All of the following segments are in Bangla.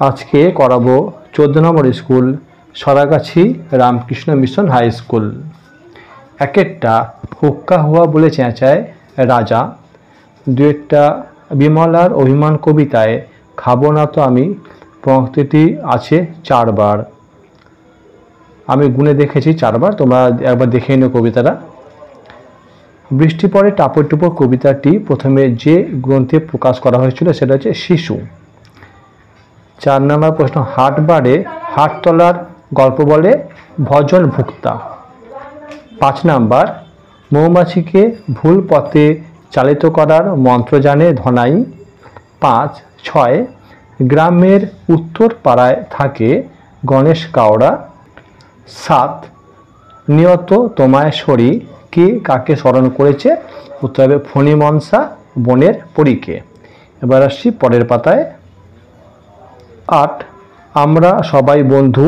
আজকে করাবো 14 number school Saragachhi Ramakrishna mission high school. এক একটা হুক্কা হুয়া বলে চেঁচায় রাজা, দু একটা বিমলার অভিমান কবিতায় খাবো না তো আমি পংক্তিটি আছে 4 বার। আমি গুনে দেখেছি 4 বার, তোমরা একবার দেখে নিও কবিতাটা। বৃষ্টি পড়ে টাপর টুপর কবিতাটি প্রথমে যে গ্রন্থে প্রকাশ করা হয়েছিল সেটা হচ্ছে শিশু। 4 নম্বর প্রশ্ন, হাটবারে হাটতলার গল্প বলে ভজন ভুক্তা। 5 নাম্বার, মৌমাছিকে ভুল পথে চালিত করার মন্ত্র জানে ধনাই। 5, 6, গ্রামের উত্তর পাড়ায় থাকে গণেশ কাওড়া। 7, নিয়ত তোমায় সরি কে কাকে স্মরণ করেছে? উত্তর হবে ফণি মনসা বনের পরীকে। এবার আসছি পরের পাতায়। 8, আমরা সবাই বন্ধু।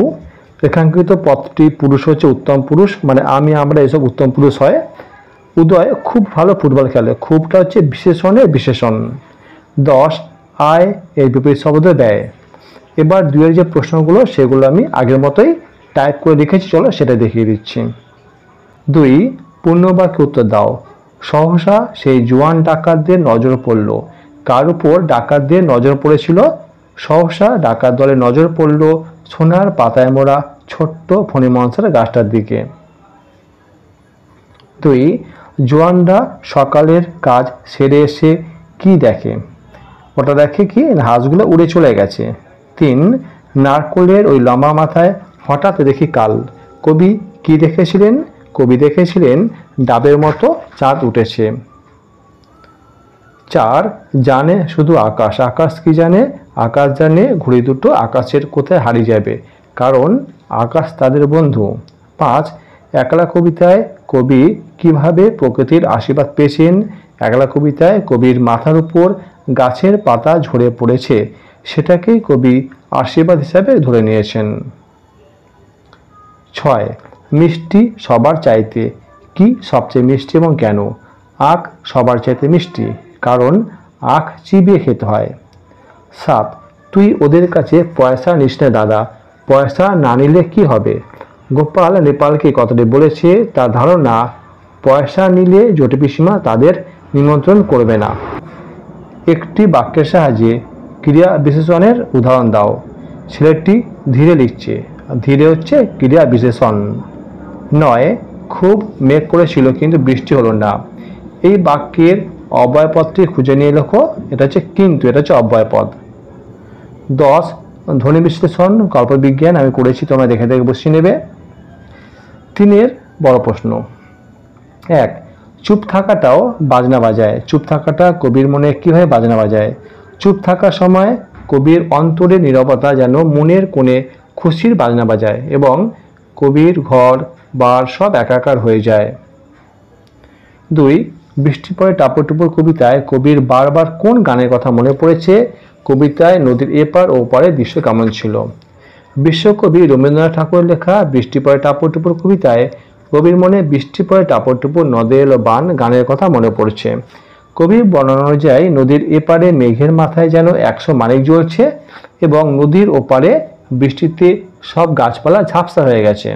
রেখাঙ্কিত পদটি পুরুষ হচ্ছে উত্তম পুরুষ, মানে আমরা এসব উত্তম পুরুষ হয়। উদয় খুব ভালো ফুটবল খেলে, খুবটা হচ্ছে বিশেষণের বিশেষণ। 10, আয় এর বিপরীত শব্দ ব্যয়। এবার 2 এর যে প্রশ্নগুলো সেগুলো আমি আগের মতোই টাইপ করে লিখেছি, চলো সেটা দেখিয়ে দিচ্ছি। 2, পূর্ণবাক্যে উত্তর দাও। সহসা সেই জোয়ান ডাকাতদের নজর পড়ল। কার উপর ডাকাতদের নজর পড়েছিল? সহসা ডাকাত দলে নজর পড়ল সোনার পাতায় মোড়া ছোট্ট ফণিমনসার গাছটার দিকে। 2, জোয়ানরা সকালের কাজ সেরে এসে কি দেখে? ওটা দেখে কি, হাঁসগুলো উড়ে চলে গেছে। 3, নারকোলের ওই লম্বা মাথায় হঠাৎ দেখি কাল। কবি কি দেখেছিলেন? কবি দেখেছিলেন ডাবের মতো চাঁদ উঠেছে। 4, জানে শুধু আকাশ। আকাশ কি জানে? আকাশ জানে ঘুড়ি দুটো আকাশের কোথায় হারিয়ে যাবে, কারণ আকাশ তাদের বন্ধু। 5, একলা কবিতায় কবি কিভাবে প্রকৃতির আশীর্বাদ পেয়েছেন? একলা কবিতায় কবির মাথার উপর গাছের পাতা ঝরে পড়েছে, সেটাকেই কবি আশীর্বাদ হিসাবে ধরে নিয়েছেন। 6, মিষ্টি সবার চাইতে কি সবচেয়ে মিষ্টি এবং কেন? আখ সবার চাইতে মিষ্টি, কারণ আখ চিবিয়ে খেতে হয়। 7, তুই ওদের কাছে পয়সা নিস না দাদা, পয়সা না নিলে কি হবে? গোপাল নেপালকে কথাটি বলেছে, তার ধারণা পয়সা নিলে জটি পিসিমা তাদের নিমন্ত্রণ করবে না। একটি বাক্যের সাহায্যে ক্রিয়া বিশেষণের উদাহরণ দাও। ছেলেটি ধীরে লিখছে, ধীরে হচ্ছে ক্রিয়া বিশেষণ। 9, খুব মেঘ করেছিল কিন্তু বৃষ্টি হলো না। এই বাক্যের অব্যয়পদটি খুঁজে নিয়ে লেখো, এটা হচ্ছে কিন্তু, এটা হচ্ছে অব্যয়পদ। 10, ধ্বনি বিশ্লেষণ কল্পবিজ্ঞান আমি করেছি, তোমরা দেখে দেখে বসিয়ে নেবে। 3 এর বড় প্রশ্ন। 1, চুপ থাকাটাও বাজনা বাজায়। চুপ থাকাটা কবির মনে কিভাবে বাজনা বাজায়? চুপ থাকার সময় কবির অন্তরে নীরবতা যেন মনের কোণে খুশির বাজনা বাজায় এবং কবির ঘর বার সব একাকার হয়ে যায়। 2, বৃষ্টি পড়ে টাপর টুপর কবিতায় কবির বারবার কোন গানের কথা মনে পড়েছে? কবিতায় নদীর এপার ও ওপারের দৃশ্য কেমন ছিল? বিশ্বকবি রবীন্দ্রনাথ ঠাকুরের লেখা বৃষ্টি পড়ে টাপর টুপর কবিতায় কবির মনে বৃষ্টি পড়ে টাপর টুপর নদে এলো বান গানের কথা মনে পড়ছে। কবির বর্ণনা অনুযায়ী নদীর এপারে মেঘের মাথায় যেন 100 মানিক জ্বলছে এবং নদীর ওপারে বৃষ্টিতে সব গাছপালা ঝাপসা হয়ে গেছে।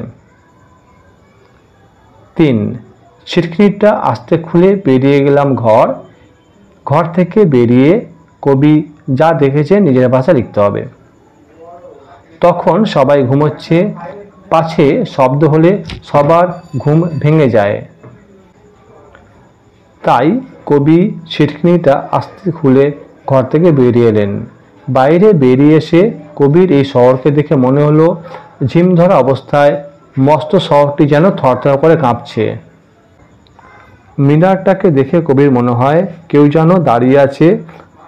3, ছিটকিনিটা আস্তে খুলে বেরিয়ে গেলাম ঘর। ঘর থেকে বেরিয়ে কবি যা দেখেছেন নিজের ভাষায় লিখতে হবে। তখন সবাই ঘুমোচ্ছে, পাছে শব্দ হলে সবার ঘুম ভেঙে যায়। তাই কবি ছিটকিনিটা আস্তে খুলে ঘর থেকে বেরিয়ে এলেন। বাইরে বেরিয়ে এসে কবির এই শহরকে দেখে মনে হলো ঝিমধরা অবস্থায় মস্ত শহরটি যেন থরথর করে কাঁপছে। মিনারটাকে দেখে কবির মনে হয় কেউ যেন দাঁড়িয়ে আছে।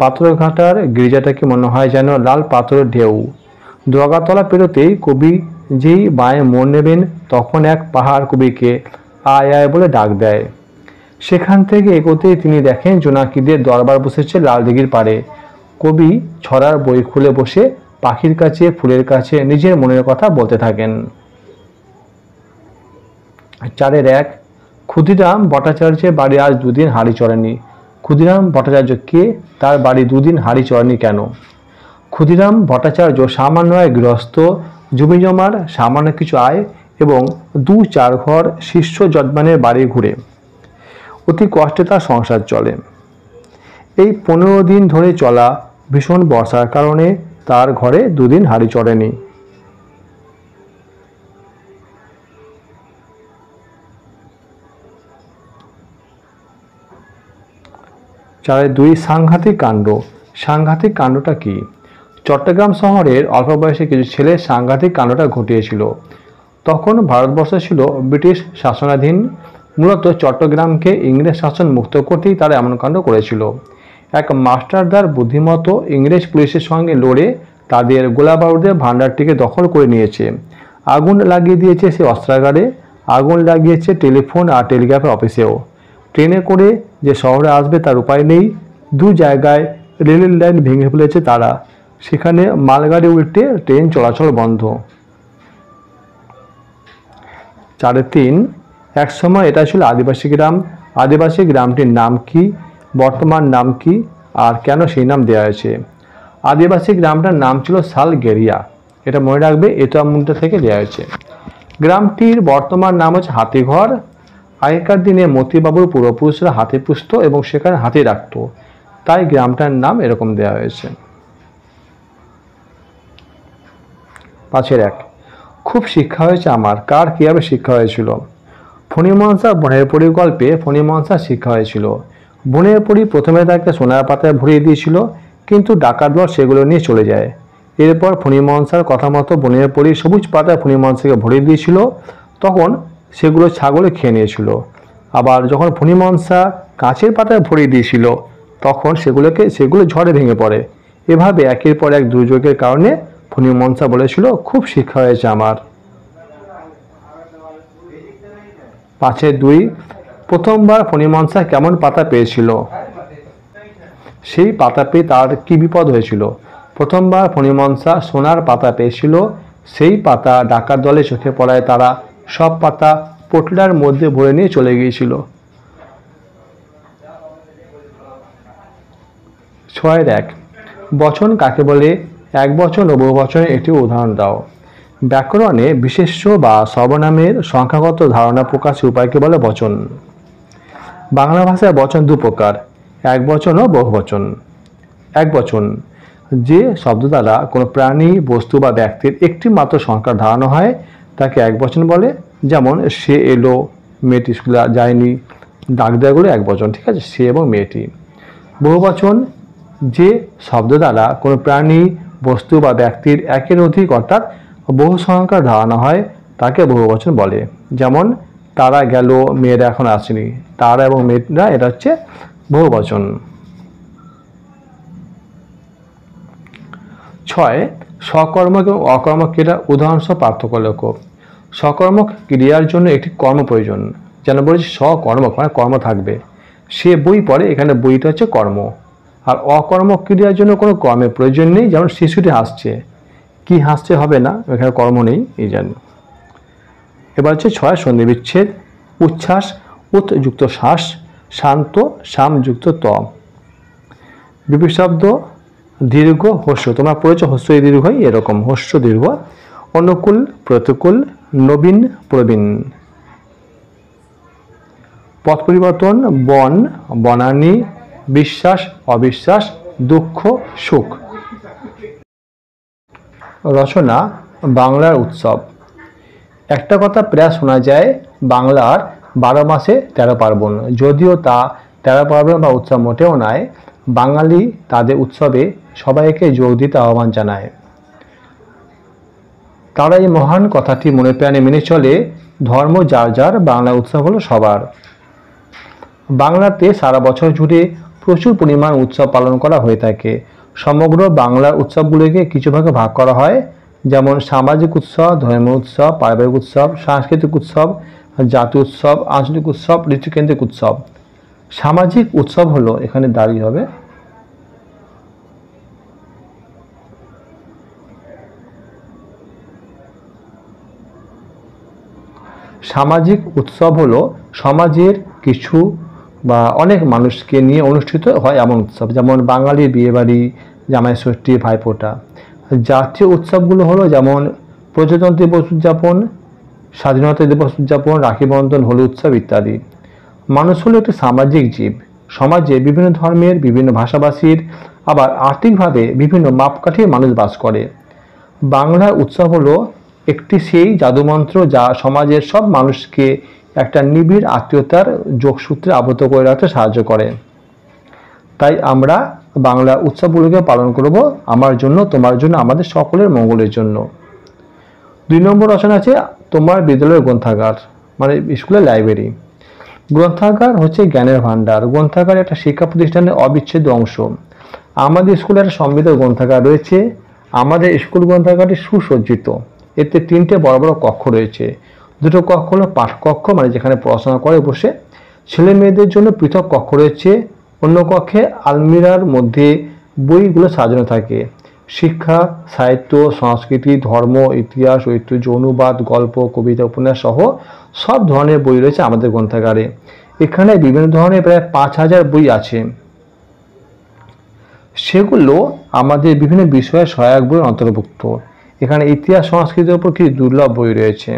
পাথরঘাটার গির্জাটাকে মনে হয় যেন লাল পাথরের ঢেউ। দোয়াগাতলা পেরোতেই কবি যেই বাঁয়ে মোড় নেবেন তখন এক পাহাড় কবিকে আয় আয় বলে ডাক দেয়। সেখান থেকে এগোতেই তিনি দেখেন জোনাকিদের দরবার বসেছে লাল দিঘির পাড়ে। কবি ছড়ার বই খুলে বসে পাখির কাছে ফুলের কাছে নিজের মনের কথা বলতে থাকেন। 4 এর 1, ক্ষুদিরাম ভট্টাচার্যের বাড়ি আজ 2 দিন হাঁড়ি চড়েনি। ক্ষুদিরাম ভট্টাচার্য কে? তার বাড়ি 2 দিন হাঁড়ি চড়েনি কেন? ক্ষুদিরাম ভট্টাচার্য সামান্য আয় গৃহস্থ, জমি জমার সামান্য কিছু আয় এবং 2-4 ঘর শিষ্য যজমানের বাড়ি ঘুরে অতি কষ্টে তার সংসার চলে। এই 15 দিন ধরে চলা ভীষণ বর্ষার কারণে তার ঘরে 2 দিন হাঁড়ি চড়েনি। 4-2 সাংঘাতিক কাণ্ড। সাংঘাতিক কাণ্ডটা কি? চট্টগ্রাম শহরের অল্প বয়সী কিছু ছেলে সাংঘাতিক কাণ্ডটা ঘটিয়েছিল। তখন ভারতবর্ষ ছিল ব্রিটিশ শাসনাধীন। মূলত চট্টগ্রামকে ইংরেজ শাসন মুক্ত করতেই তারা এমন কাণ্ড করেছিল। এক মাস্টারদার বুদ্ধিমতো ইংরেজ পুলিশের সঙ্গে লড়ে তাদের গোলাবারুদের ভাণ্ডারটিকে দখল করে নিয়েছে। আগুন লাগিয়ে দিয়েছে সে অস্ত্রাগারে, আগুন লাগিয়েছে টেলিফোন আর টেলিগ্রাফের অফিসেও। ট্রেনে করে যে শহরে আসবে তার উপায় নেই। 2 জায়গায় রেলের লাইন ভেঙে ফেলেছে তারা, সেখানে মালগাড়ি উল্টে ট্রেন চলাচল বন্ধ। 4-3 এক সময় এটা ছিল আদিবাসী গ্রাম। আদিবাসী গ্রামটির নাম কি, বর্তমান নাম কি, আর কেন সেই নাম দেওয়া হয়েছে? আদিবাসী গ্রামটার নাম ছিল সালগেরিয়া। এটা মনে রাখবে, এটা মুদ্রা থেকে দেওয়া হয়েছে। গ্রামটির বর্তমান নাম হচ্ছে হাতিঘর। আগেকার দিনে মতিবাবুর পূর্বপুরুষরা হাতি পুষত এবং সেখানে হাতি রাখত, তাই গ্রামটার নাম এরকম দেওয়া হয়েছে। 5-1 খুব শিক্ষা হয়েছে আমার। কার কীভাবে শিক্ষা হয়েছিল? ফণিমনসা বনের পরী গল্পে ফণিমনসা শিক্ষা হয়েছিল। বনের পরী প্রথমে তাকে সোনার পাতায় ভরিয়ে দিয়েছিল, কিন্তু ডাকাত দল সেগুলো নিয়ে চলে যায়। এরপর ফণিমনসার কথা মতো বনের পরী সবুজ পাতায় ফণিমনসাকে ভরিয়ে দিয়েছিল, তখন সেগুলো ছাগলে খেয়ে নিয়েছিল। আবার যখন ফণিমনসা কাঁচের পাতায় ভরিয়ে দিয়েছিল, তখন সেগুলো ঝড়ে ভেঙে পড়ে। এভাবে একের পর এক দুর্যোগের কারণে ফণিমনসা বলেছিল, খুব শিক্ষা হয়েছে আমার। 5-2 প্রথমবার ফণিমনসা কেমন পাতা পেয়েছিল? সেই পাতা পেয়ে তার কি বিপদ হয়েছিল? প্রথমবার ফণিমনসা সোনার পাতা পেয়েছিল। সেই পাতা ডাকাত দলে চোখে পড়ায় তারা সব পাতা পোটলার মধ্যে ভরে নিয়ে চলে গিয়েছিল। 6-1 বচন কাকে বলে? এক বচন ও বহু বচনের একটি উদাহরণ দাও। ব্যাকরণে বিশেষ্য বা সর্বনামের সংখ্যাগত ধারণা প্রকাশের উপায়কে বলে বচন। বাংলা ভাষায় বচন 2 প্রকার, এক বচন ও বহু বচন। এক বচন যে শব্দ দ্বারা কোনো প্রাণী, বস্তু বা ব্যক্তির একটি মাত্র সংখ্যার ধারণা হয় তাকে এক বচন বলে। যেমন সে এলো, মেয়েটি স্কুলে যায়নি, ডাক দেওয়াগুলো এক বচন, ঠিক আছে, সে এবং মেয়েটি। বহু বচন যে শব্দ দ্বারা কোনো প্রাণী, বস্তু বা ব্যক্তির একের অধিক অর্থাৎ বহু সংখ্যার ধারণা হয় তাকে বহু বচন বলে। যেমন তারা গেল, মেয়েরা এখন আসেনি। তারা এবং মেয়েরা, এটা হচ্ছে বহু বচন। 6 সকর্মক এবং অকর্মক ক্রিয়ার উদাহরণসহ পার্থক্য লেখো। সকর্মক ক্রিয়ার জন্য একটি কর্ম প্রয়োজন। যেন বলেছি সকর্মক মানে কর্ম থাকবে। সে বই পড়ে, এখানে বইটা হচ্ছে কর্ম। আর অকর্মক ক্রিয়ার জন্য কোনো কর্মের প্রয়োজন নেই। যেমন শিশুটি হাসছে, কি হাসছে হবে না, এখানে কর্ম নেই, এই জন্য। এবার হচ্ছে 6 সন্ধি বিচ্ছেদ। উচ্ছ্বাস, উৎ যুক্ত শ্বাস, শান্ত, শাম যুক্ত ত। বিপরীত দীর্ঘ, হস্য, তোমরা পড়েছ হস্য দীর্ঘই এরকম, হস্য দীর্ঘ। অনুকূল, প্রতিকূল, নবীন, প্রবীণ। পথ পরিবর্তন, বন, বনানী, বিশ্বাস, অবিশ্বাস, দুঃখ, সুখ। রচনা বাংলার উৎসব। একটা কথা প্রায় শোনা যায়, বাংলার 12 মাসে 13 পার্বণ। যদিও তা 13 পার্বণ বা উৎসব মোটেও নয়। বাঙালি তাদের উৎসবে সবাইকে যোগ দিতে আহ্বান জানায়। তারা এই মহান কথাটি মনে প্রাণে মেনে চলে। ধর্ম যার যার, বাংলা উৎসব হলো সবার। বাংলাতে সারা বছর জুড়ে প্রচুর পরিমাণ উৎসব পালন করা হয়ে থাকে। সমগ্র বাংলার উৎসবগুলিকে কিছু ভাগে ভাগ করা হয়, যেমন সামাজিক উৎসব, ধর্মীয় উৎসব, পারিবারিক উৎসব, সাংস্কৃতিক উৎসব, জাতীয় উৎসব, আঞ্চলিক উৎসব, ঋতুকেন্দ্রিক উৎসব। সামাজিক উৎসব হলো, এখানে দাঁড়িয়ে হবে, সামাজিক উৎসব হলো সমাজের কিছু বা অনেক মানুষকে নিয়ে অনুষ্ঠিত হয় এমন উৎসব। যেমন বাঙালির বিয়েবাড়ি, জামাই ষষ্ঠী, ভাইফোঁটা। জাতীয় উৎসবগুলো হলো যেমন প্রজাতন্ত্র দিবস উদযাপন, স্বাধীনতা দিবস উদযাপন, রাখি বন্ধন, হোলি উৎসব ইত্যাদি। মানুষ হলো একটি সামাজিক জীব। সমাজে বিভিন্ন ধর্মের, বিভিন্ন ভাষাভাষীর, আবার আর্থিকভাবে বিভিন্ন মাপকাঠির মানুষ বাস করে। বাংলার উৎসব হলো একটি সেই জাদুমন্ত্র যা সমাজের সব মানুষকে একটা নিবিড় আত্মীয়তার যোগসূত্রে আবদ্ধ করে রাখতে সাহায্য করে। তাই আমরা বাংলা উৎসবগুলোকে পালন করব আমার জন্য, তোমার জন্য, আমাদের সকলের মঙ্গলের জন্য। 2 নম্বর রচনা আছে তোমার বিদ্যালয়ের গ্রন্থাগার, মানে স্কুলের লাইব্রেরি। গ্রন্থাগার হচ্ছে জ্ঞানের ভাণ্ডার। গ্রন্থাগার একটা শিক্ষা প্রতিষ্ঠানের অবিচ্ছেদ্য অংশ। আমাদের স্কুলে একটা সমৃদ্ধ গ্রন্থাগার রয়েছে। আমাদের স্কুল গ্রন্থাগারটি সুসজ্জিত। এতে 3টে বড় বড় কক্ষ রয়েছে। 2টো কক্ষ হলো পাঠকক্ষ, মানে যেখানে পড়াশোনা করে বসে। ছেলে মেয়েদের জন্য পৃথক কক্ষ রয়েছে। অন্য কক্ষে আলমিরার মধ্যে বইগুলো সাজানো থাকে। শিক্ষা, সাহিত্য, সংস্কৃতি, ধর্ম, ইতিহাস, ঐতিহ্য, অনুবাদ, গল্প, কবিতা, উপন্যাস সহ সব ধরনের বই রয়েছে আমাদের গ্রন্থাগারে। এখানে বিভিন্ন ধরনের প্রায় 5000 বই আছে। সেগুলো আমাদের বিভিন্ন বিষয়ের সহায়ক বইয়ের অন্তর্ভুক্ত। এখানে ইতিহাস, সংস্কৃতির উপর কিছু দুর্লভ বই রয়েছে।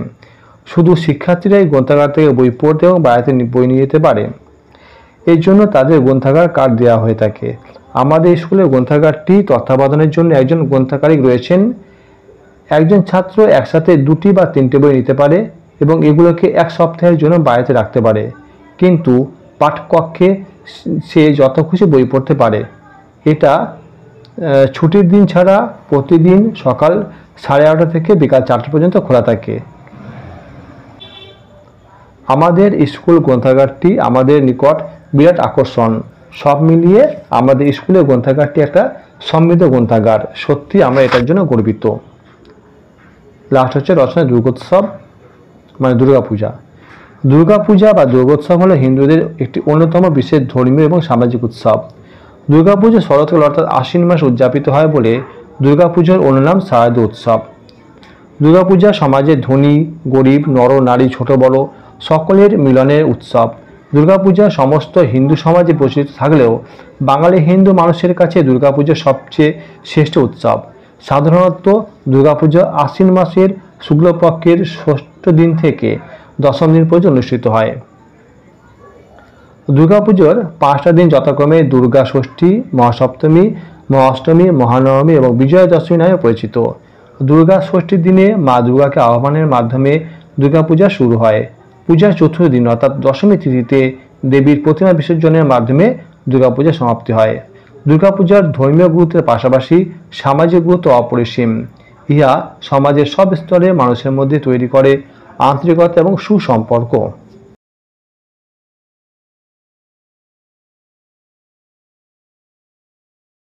শুধু শিক্ষার্থীরাই গ্রন্থাগার থেকে বই পড়তে এবং বাড়িতে বই নিয়ে যেতে পারে। এই জন্য তাদের গ্রন্থাগার কার্ড দেওয়া হয়ে থাকে। আমাদের স্কুলের গ্রন্থাগারটি তত্ত্বাবধানের জন্য একজন গ্রন্থাগারিক রয়েছেন। একজন ছাত্র একসাথে 2টি বা 3টে বই নিতে পারে এবং এগুলোকে 1 সপ্তাহের জন্য বাড়িতে রাখতে পারে, কিন্তু পাঠকক্ষে সে যত খুশি বই পড়তে পারে। এটা ছুটির দিন ছাড়া প্রতিদিন সকাল 11:30 থেকে বিকাল 4টা পর্যন্ত খোলা থাকে। আমাদের স্কুল গ্রন্থাগারটি আমাদের নিকট বিরাট আকর্ষণ। সব মিলিয়ে আমাদের স্কুলের গ্রন্থাগারটি একটা সমৃদ্ধ গ্রন্থাগার। সত্যি আমরা এটার জন্য গর্বিত। লাস্ট হচ্ছে রচনা দুর্গোৎসব, মানে দুর্গাপূজা। দুর্গাপূজা বা দুর্গোৎসব হলো হিন্দুদের একটি অন্যতম বিশেষ ধর্মীয় এবং সামাজিক উৎসব। দুর্গাপুজো শরৎকাল অর্থাৎ আশ্বিন মাস উদযাপিত হয় বলে দুর্গাপুজোর অন্য নাম শারদ উৎসব। দুর্গাপূজা সমাজের ধনী গরিব, নর নারী, ছোট বড় সকলের মিলনের উৎসব। দুর্গাপূজা সমস্ত হিন্দু সমাজে প্রচলিত থাকলেও বাঙালি হিন্দু মানুষের কাছে দুর্গাপূজা সবচেয়ে শ্রেষ্ঠ উৎসব। সাধারণত দুর্গাপূজা আশ্বিন মাসের শুক্লপক্ষের 6ষ্ঠ দিন থেকে 10ম দিন পর্যন্ত অনুষ্ঠিত হয়। দুর্গাপুজোর 5টা দিন যথাক্রমে দুর্গা ষষ্ঠী, মহাসপ্তমী, মহাষ্টমী, মহানবমী এবং বিজয়া দশমী নামে পরিচিত। দুর্গা ষষ্ঠীর দিনে মা দুর্গাকে আহ্বানের মাধ্যমে দুর্গাপূজা শুরু হয়। পূজার 4র্থ দিন অর্থাৎ দশমী তিথিতে দেবীর প্রতিমা বিসর্জনের মাধ্যমে দুর্গাপূজা সমাপ্তি হয়। দুর্গাপূজার ধর্মীয় গুরুত্বের পাশাপাশি সামাজিক গুরুত্ব অপরিসীম। ইহা সমাজের সব স্তরের মানুষের মধ্যে তৈরি করে আন্তরিকতা এবং সুসম্পর্ক।